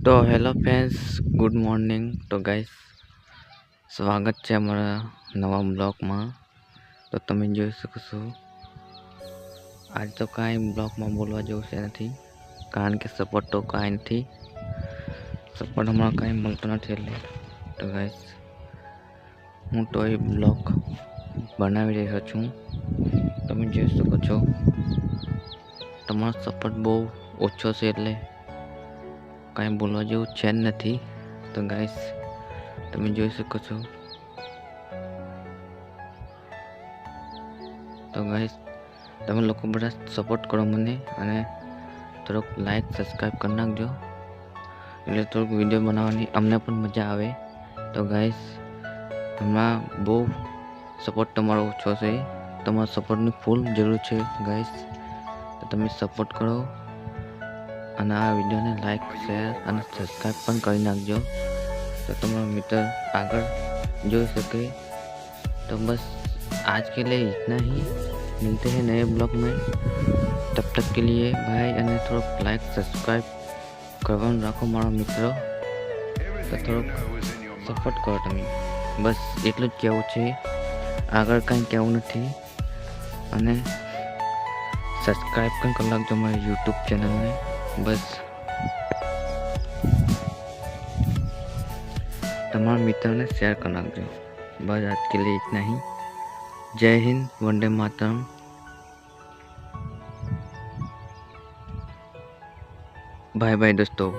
तो hello friends, good morning. तो guys, स्वागत है हमारा नवा ब्लॉग में। तो તમે જોઈ શકો છો આજ તો કાંઈ બ્લોગમાં બોલવા જેવું છે નથી, કારણ કે સપોર્ટ તો કાંઈ નથી, સપોર્ટ હમણાં કાંઈ મળતો નથી. એટલે તો ગાઈસ, હું તો એ બ્લોગ બનાવી રહ્યો છું. તમે જોઈ શકો છો તમારો સપોર્ટ બહુ ઓછો છે, એટલે કાંઈ બોલવા જેવું છે જ નથી. તો ગાઈસ, તમે જોઈ શકો છો. તો ગાઈસ, તમે લોકો બધા સપોર્ટ કરો મને, અને થોડોક લાઈક સબસ્ક્રાઈબ કરી નાખજો, એટલે થોડુંક વિડીયો બનાવવાની અમને પણ મજા આવે. તો ગાઈસ, હમણાં બહુ સપોર્ટ તમારો ઓછો છે, તમારા સપોર્ટની ફૂલ જરૂર છે ગાઈસ. તો તમે સપોર્ટ કરો અને આ વિડીયોને લાઈક, શેર અને સબસ્ક્રાઈબ પણ કરી નાખજો, तो तुम्हारा मित्र आगे जो सके. तो बस आज के लिए इतना ही, मिलते हैं नए ब्लॉग में. तब तक के लिए भाई, અને થોડોક લાઈક સબસ્ક્રાઈબ કરવાનું રાખો મારા મિત્રો. તો થોડોક સપોર્ટ કરો તમે, બસ એટલું જ કહેવું છે, આગળ કાંઈ કહેવું નથી. અને સબસ્ક્રાઈબ પણ કરી નાખજો મારી યુટ્યુબ ચેનલને. બસ तमाम मित्रों ने शेयर करना दो. बस आज के लिए इतना ही. जय हिंद, वंदे मातरम. बाय बाय दोस्तों.